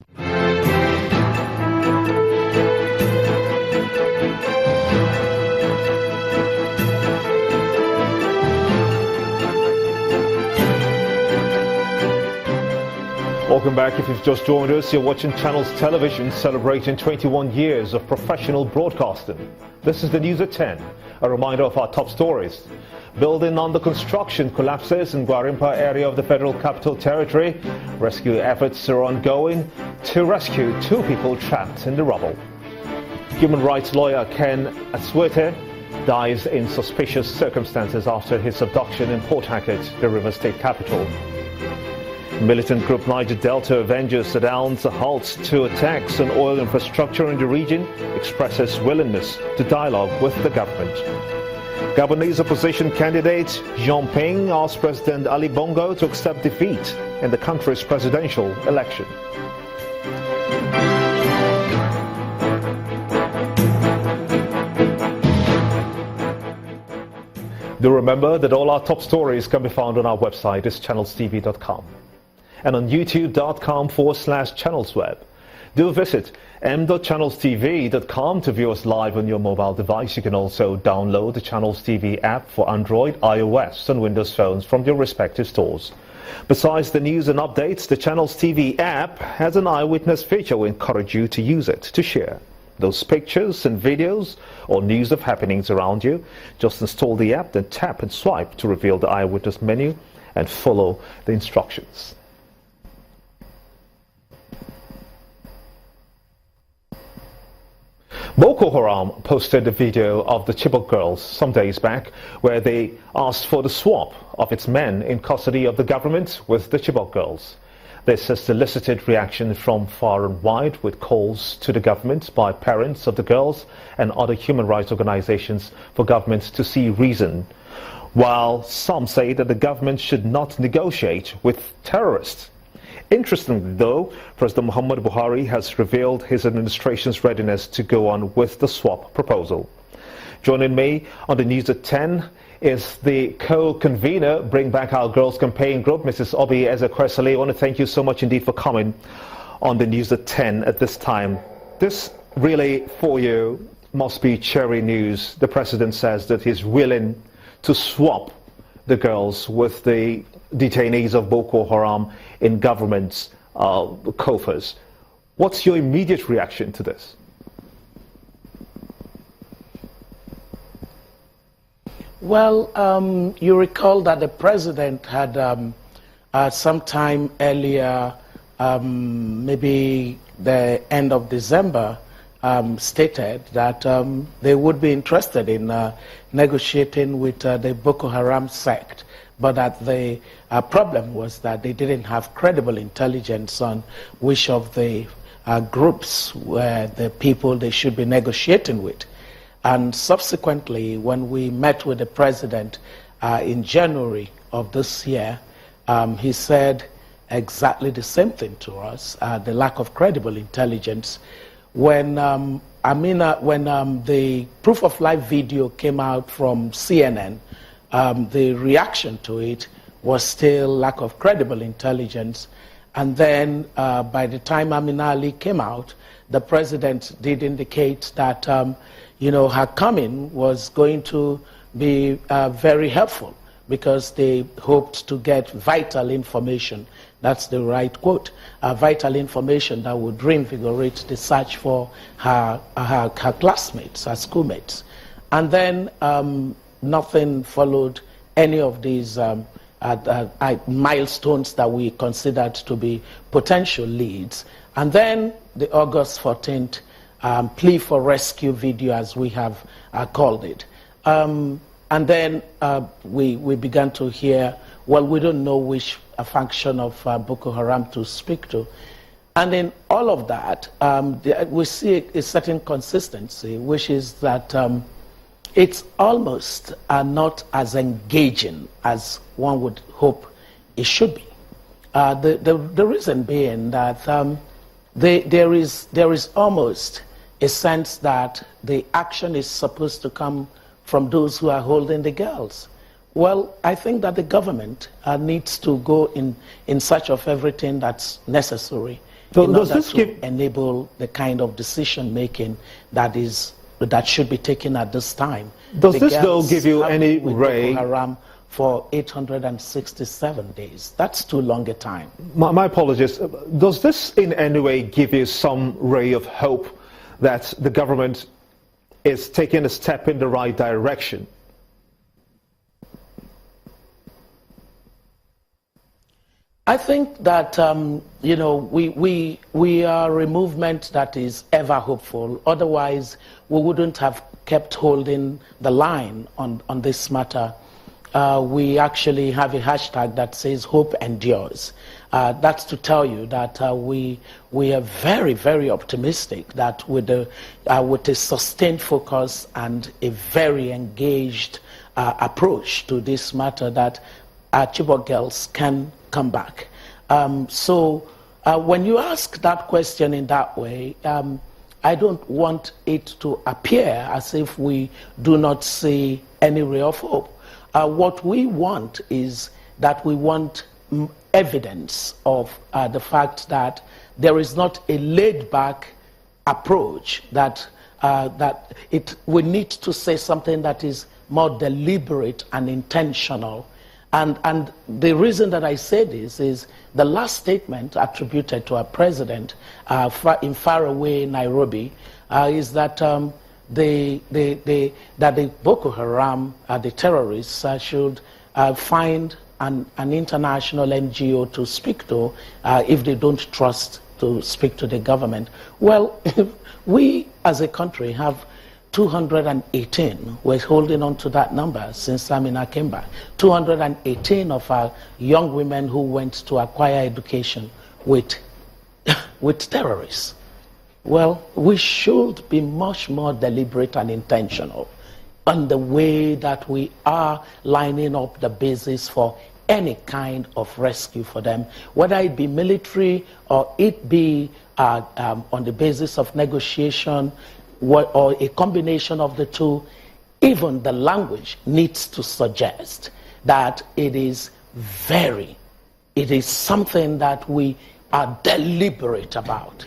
Welcome back. If you've just joined us, you're watching Channels Television celebrating 21 years of professional broadcasting. This is the news at 10. A reminder of our top stories. Building under construction collapses in Gwarimpa area of the Federal Capital Territory. Rescue efforts are ongoing to rescue 2 people trapped in the rubble. Human rights lawyer Ken Aswete dies in suspicious circumstances after his abduction in Port Harcourt, the River State capital. Militant group Niger Delta Avengers announces a halt to attacks on oil infrastructure in the region, expresses willingness to dialogue with the government. Gabonese opposition candidate Jean Ping asked President Ali Bongo to accept defeat in the country's presidential election. Do remember that all our top stories can be found on our website, is channelstv.com. And on youtube.com/channelsweb. Do visit m.channelstv.com to view us live on your mobile device. You can also download the Channels TV app for Android, iOS and Windows phones from your respective stores. Besides the news and updates, the Channels TV app has an eyewitness feature. We encourage you to use it to share those pictures and videos or news of happenings around you. Just install the app, then tap and swipe to reveal the eyewitness menu and follow the instructions. Boko Haram posted a video of the Chibok girls some days back where they asked for the swap of its men in custody of the government with the Chibok girls. This has elicited reaction from far and wide, with calls to the government by parents of the girls and other human rights organizations for government to see reason, while some say that the government should not negotiate with terrorists. Interestingly, though, President Muhammadu Buhari has revealed his administration's readiness to go on with the swap proposal. Joining me on the news at 10 is the co-convener, Bring Back Our Girls campaign group, Mrs. Obi Ezekwesili. I want to thank you so much indeed for coming on the news at 10 at this time. This really, for you, must be cheery news. The president says that he's willing to swap the girls with the detainees of Boko Haram in government's coffers. What's your immediate reaction to this? Well, you recall that the president had sometime earlier, maybe the end of December, stated that they would be interested in negotiating with the Boko Haram sect, but that the problem was that they didn't have credible intelligence on which of the groups were the people they should be negotiating with. And subsequently, when we met with the president in January of this year, he said exactly the same thing to us, the lack of credible intelligence. When the proof of life video came out from CNN, the reaction to it was still lack of credible intelligence. And then by the time Amina Ali came out, the president did indicate that her coming was going to be very helpful because they hoped to get vital information. That's the right quote. Vital information that would reinvigorate the search for her classmates, her schoolmates. And then nothing followed any of these milestones that we considered to be potential leads. And then the August 14th plea for rescue video, as we have called it. And then we began to hear, well, we don't know which function of Boko Haram to speak to. And in all of that, we see a certain consistency, which is that it's almost not as engaging as one would hope it should be. The reason being that there is almost a sense that the action is supposed to come from those who are holding the girls. Well, I think that the government needs to go in search of everything that's necessary in order to enable the kind of decision making that should be taken at this time. Does this bill give you any ray? For 867 days. That's too long a time. My apologies. Does this in any way give you some ray of hope that the government is taking a step in the right direction? I think that, we are a movement that is ever hopeful. Otherwise, we wouldn't have kept holding the line on this matter. We actually have a hashtag that says hope endures. That's to tell you that we are very, very optimistic that with a sustained focus and a very engaged approach to this matter, that Chibok girls can come back. So when you ask that question in that way, I don't want it to appear as if we do not see any ray of hope. What we want is that we want evidence of the fact that there is not a laid-back approach, that we need to say something that is more deliberate and intentional. And the reason that I say this is the last statement attributed to our president in faraway Nairobi is that that the Boko Haram, the terrorists, should find an international NGO to speak to if they don't trust to speak to the government. Well, we as a country have 218. We're holding on to that number since Amina came back. 218 of our young women who went to acquire education with terrorists. Well, we should be much more deliberate and intentional on the way that we are lining up the basis for any kind of rescue for them, whether it be military or it be on the basis of negotiation or a combination of the two. Even the language needs to suggest that it is something that we are deliberate about.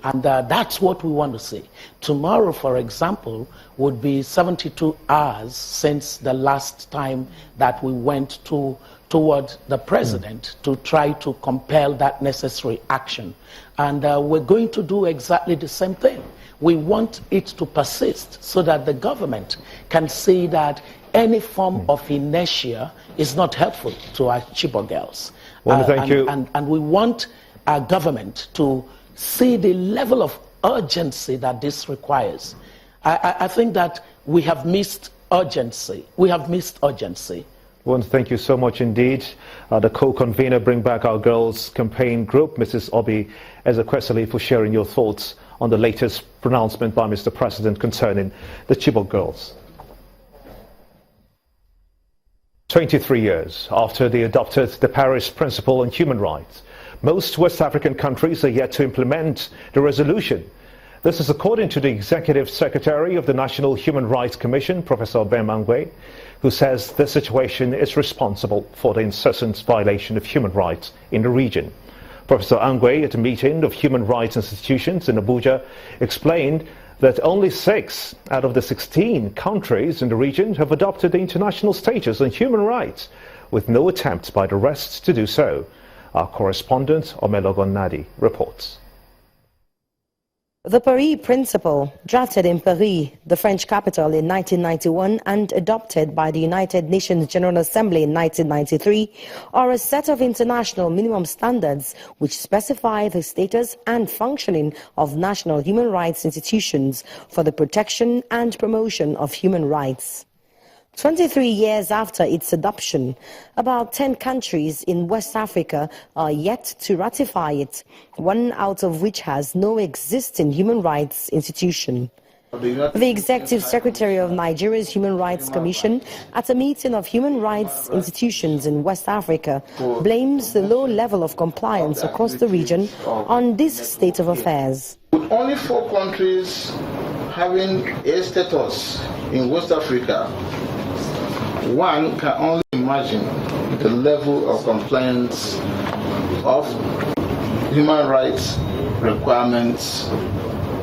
And that's what we want to see. Tomorrow, for example, would be 72 hours since the last time that we went toward the president to try to compel that necessary action. And we're going to do exactly the same thing. We want it to persist so that the government can see that any form of inertia is not helpful to our Chibok girls. Thank you. And we want our government to see the level of urgency that this requires. I think that we have missed urgency. We have missed urgency. Well, thank you so much indeed. The co-convener Bring Back Our Girls campaign group, Mrs. Obi Ezekwesili, for sharing your thoughts on the latest pronouncement by Mr. President concerning the Chibok girls. 23 years after they adopted the Paris Principle on Human Rights, most West African countries are yet to implement the resolution. This is according to the Executive Secretary of the National Human Rights Commission, Professor Ben Mangwe, who says the situation is responsible for the incessant violation of human rights in the region. Professor Angwe, at a meeting of human rights institutions in Abuja, explained that only 6 out of the 16 countries in the region have adopted the international status on human rights, with no attempt by the rest to do so. Our correspondent, Omelogon Nadi, reports. The Paris Principle, drafted in Paris, the French capital, in 1991 and adopted by the United Nations General Assembly in 1993, are a set of international minimum standards which specify the status and functioning of national human rights institutions for the protection and promotion of human rights. 23 years after its adoption, about 10 countries in West Africa are yet to ratify it, 1 out of which has no existing human rights institution. The Executive Secretary of Nigeria's Human Rights Commission, at a meeting of human rights institutions in West Africa, blames the low level of compliance across the region on this state of affairs. With only 4 countries having a status in West Africa, one can only imagine the level of compliance of human rights requirements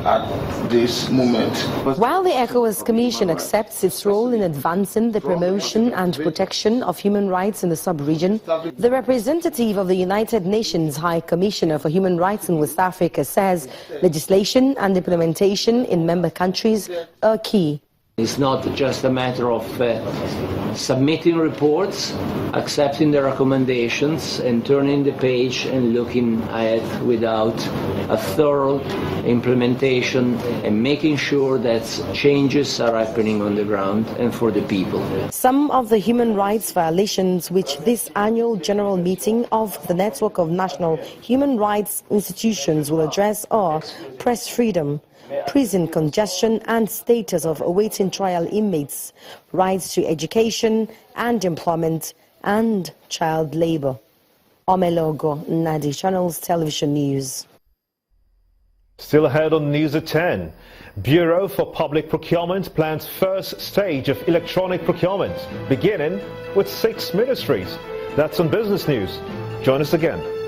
at this moment. While the ECOWAS Commission accepts its role in advancing the promotion and protection of human rights in the sub-region, the representative of the United Nations High Commissioner for Human Rights in West Africa says legislation and implementation in member countries are key. It's not just a matter of submitting reports, accepting the recommendations and turning the page and looking at without a thorough implementation and making sure that changes are happening on the ground and for the people. Some of the human rights violations which this annual general meeting of the Network of National Human Rights Institutions will address are press freedom, prison congestion and status of awaiting trial inmates, rights to education and employment, and child labor. Omelogo Nadi, Channels Television News. Still ahead on News at 10. Bureau for Public Procurement plans first stage of electronic procurement, beginning with 6 ministries. That's on Business News. Join us again.